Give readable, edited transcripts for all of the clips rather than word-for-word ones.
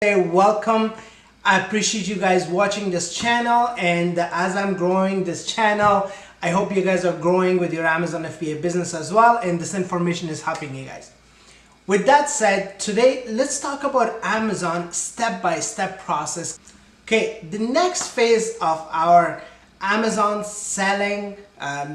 Hey, welcome. I appreciate you guys watching this channel, and as I'm growing this channel, I hope you guys are growing with your Amazon FBA business as well, and this information is helping you guys. With that said, today let's talk about Amazon step-by-step process. Okay, the next phase of our Amazon selling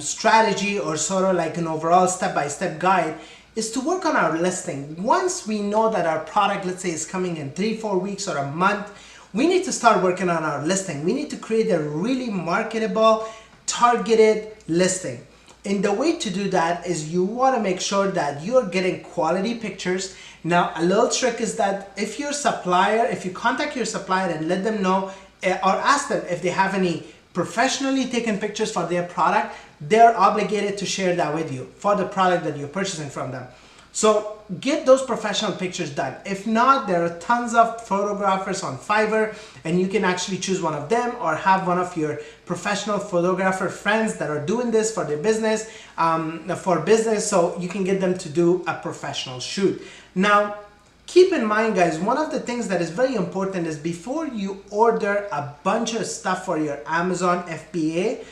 strategy, or sort of like an overall step-by-step guide, is to work on our listing. Once we know that our product, let's say, is coming in 3-4 weeks or a month, we need to start working on our listing. We need to create a really marketable, targeted listing. And the way to do that is you want to make sure that you're getting quality pictures. Now, a little trick is that if your supplier, if you contact your supplier and let them know or ask them if they have any professionally taken pictures for their product, they're obligated to share that with you for the product that you're purchasing from them. So get those professional pictures done. If not, there are tons of photographers on Fiverr, and you can actually choose one of them or have one of your professional photographer friends that are doing this for their business, so you can get them to do a professional shoot. Now, keep in mind, guys, one of the things that is very important is before you order a bunch of stuff for your Amazon FBA,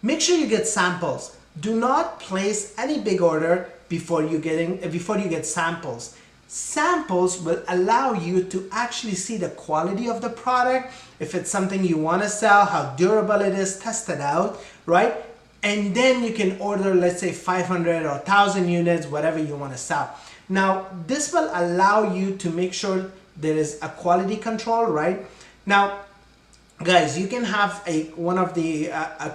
make sure you get samples. Do not place any big order before you get samples. Samples will allow you to actually see the quality of the product, if it's something you want to sell, how durable it is, test it out, right? And then you can order, let's say, 500 or 1,000 units, whatever you want to sell. Now, this will allow you to make sure there is a quality control, right? Now, guys, you can have a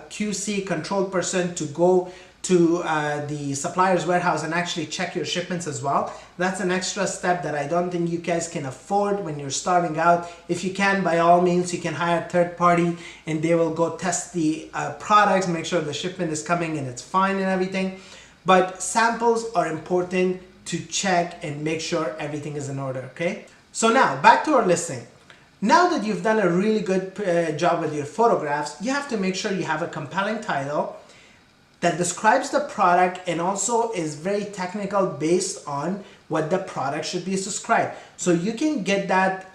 QC control person to go to the supplier's warehouse and actually check your shipments as well. That's an extra step that I don't think you guys can afford when you're starting out. If you can, by all means, you can hire a third party and they will go test the products, make sure the shipment is coming and it's fine and everything. But samples are important to check and make sure everything is in order, okay? So now, back to our listing. Now that you've done a really good job with your photographs, you have to make sure you have a compelling title that describes the product and also is very technical based on what the product should be described. So you can get that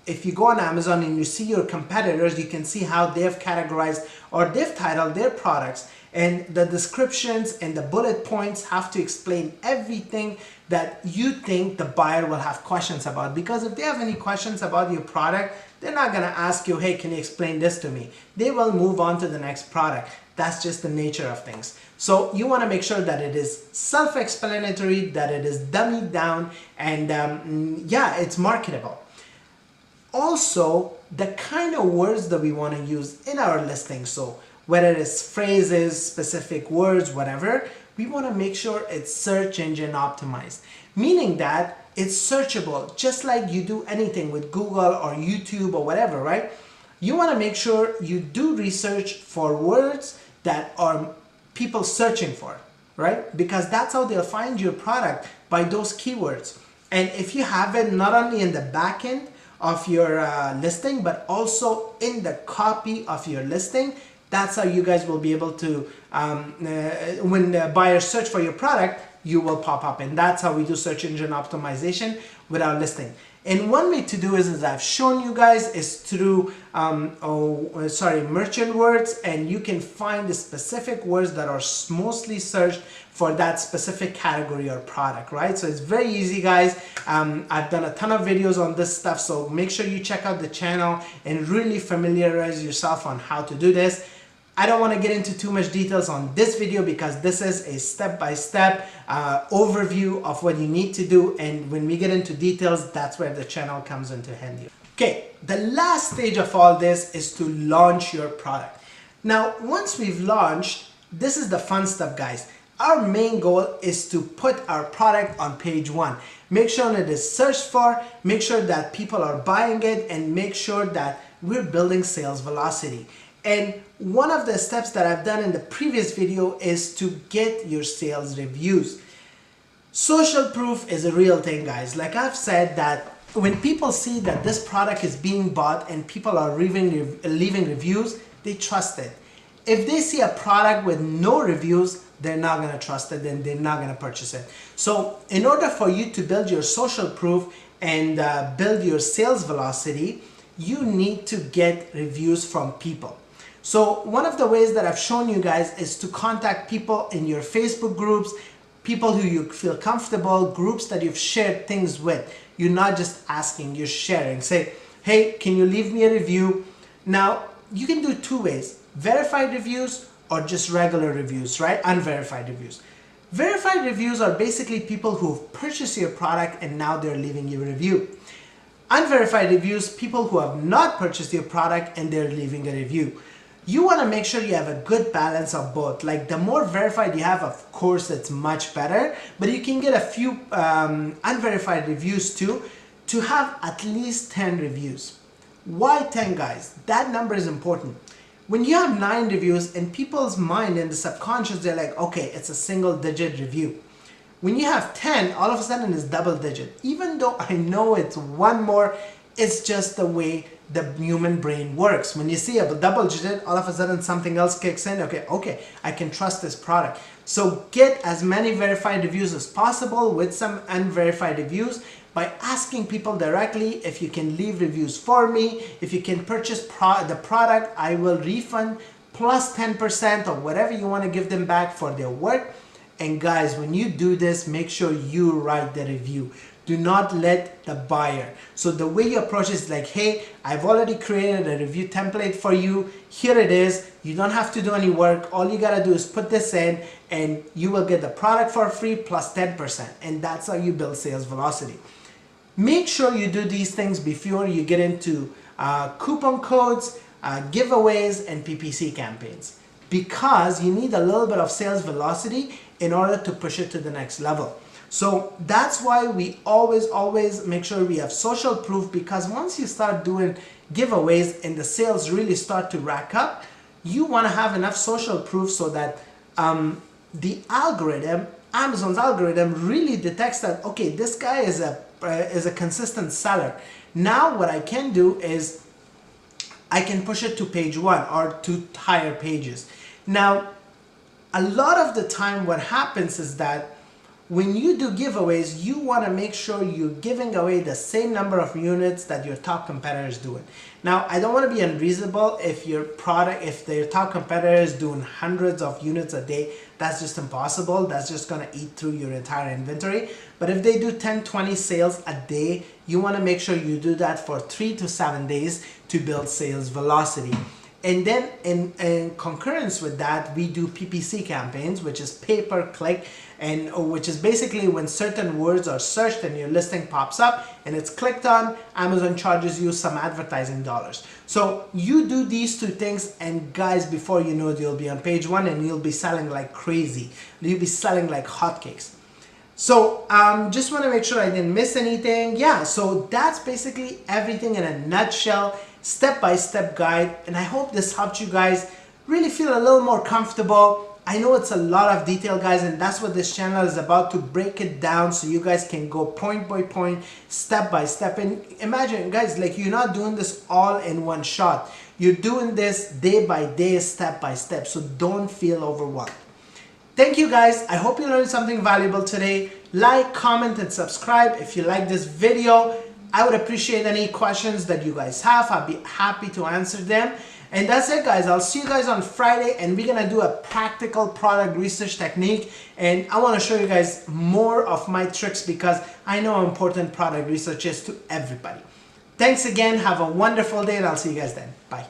if you go on Amazon and you see your competitors, you can see how they've categorized or they've titled their products, and the descriptions and the bullet points have to explain everything that you think the buyer will have questions about. Because if they have any questions about your product, they're not gonna ask you, hey, can you explain this to me? They will move on to the next product. That's just the nature of things. So you want to make sure that it is self-explanatory, that it is dummied down, and yeah, it's marketable. Also, the kind of words that we want to use in our listing, so whether it's phrases, specific words, whatever, we want to make sure it's search engine optimized, meaning that it's searchable, just like you do anything with Google or YouTube or whatever, right? You want to make sure you do research for words that are people searching for, right? Because that's how they'll find your product, by those keywords. And if you have it not only in the back end of your listing, but also in the copy of your listing, that's how you guys will be able to, when the buyers search for your product, you will pop up. And that's how we do search engine optimization with our listing. And one way to do is, as I've shown you guys, is through merchant words, and you can find the specific words that are mostly searched for that specific category or product, right? So it's very easy, guys. I've done a ton of videos on this stuff, so make sure you check out the channel and really familiarize yourself on how to do this. I don't want to get into too much details on this video because this is a step-by-step overview of what you need to do, and when we get into details, that's where the channel comes into handy. Okay, the last stage of all this is to launch your product. Now, once we've launched, this is the fun stuff, guys. Our main goal is to put our product on page 1. Make sure that it is searched for, make sure that people are buying it, and make sure that we're building sales velocity. And one of the steps that I've done in the previous video is to get your sales reviews. Social proof is a real thing, guys. Like I've said, that when people see that this product is being bought and people are leaving reviews, they trust it. If they see a product with no reviews, they're not going to trust it, and they're not going to purchase it. So in order for you to build your social proof and build your sales velocity, you need to get reviews from people. So one of the ways that I've shown you guys is to contact people in your Facebook groups, people who you feel comfortable, groups that you've shared things with. You're not just asking, you're sharing. Say, hey, can you leave me a review? Now, you can do it two ways, verified reviews or just regular reviews, right? Unverified reviews. Verified reviews are basically people who've purchased your product and now they're leaving you a review. Unverified reviews, people who have not purchased your product and they're leaving a review. You want to make sure you have a good balance of both. Like the more verified you have, of course, it's much better, but you can get a few unverified reviews too, to have at least 10 reviews. Why 10, guys? That number is important. When you have 9 reviews, in people's mind, in the subconscious, they're like, okay, it's a single digit review. When you have 10, all of a sudden it's double digit. Even though I know it's one more, it's just the way the human brain works. When you see a double digit, all of a sudden something else kicks in. Okay, I can trust this product. So get as many verified reviews as possible with some unverified reviews by asking people directly if you can leave reviews for me. If you can purchase the product, I will refund plus 10% or whatever you want to give them back for their work. And guys, when you do this, make sure you write the review. Do not let the buyer. So the way you approach it is like, hey, I've already created a review template for you. Here it is. You don't have to do any work. All you gotta do is put this in and you will get the product for free plus 10%. And that's how you build sales velocity. Make sure you do these things before you get into coupon codes, giveaways, and PPC campaigns, because you need a little bit of sales velocity in order to push it to the next level. So that's why we always make sure we have social proof, because once you start doing giveaways and the sales really start to rack up, you want to have enough social proof so that the algorithm, Amazon's algorithm, really detects that, okay, this guy is a consistent seller. Now what I can do is I can push it to page 1 or to higher pages. Now, a lot of the time what happens is that when you do giveaways, you want to make sure you're giving away the same number of units that your top competitor is doing. Now, I don't want to be unreasonable. If your top competitor is doing hundreds of units a day, that's just impossible. That's just going to eat through your entire inventory. But if they do 10, 20 sales a day, you want to make sure you do that for 3 to 7 days to build sales velocity. And then in concurrence with that, we do PPC campaigns, which is pay-per-click, and which is basically when certain words are searched and your listing pops up and it's clicked on, Amazon charges you some advertising dollars. So you do these two things, and guys, before you know it, you'll be on page 1 and you'll be selling like crazy. You'll be selling like hotcakes. So just want to make sure I didn't miss anything. Yeah, so that's basically everything in a nutshell, step-by-step guide, and I hope this helped you guys really feel a little more comfortable. I know it's a lot of detail, guys, and that's what this channel is about, to break it down so you guys can go point by point, step by step. And imagine, guys, like, you're not doing this all in one shot. You're doing this day by day, step by step, so don't feel overwhelmed. Thank you, guys. I hope you learned something valuable today. Like, comment, and subscribe if you like this video. I would appreciate any questions that you guys have. I'll be happy to answer them. And that's it, guys. I'll see you guys on Friday, and we're gonna do a practical product research technique, and I want to show you guys more of my tricks because I know how important product research is to everybody. Thanks again. Have a wonderful day, and I'll see you guys then. Bye.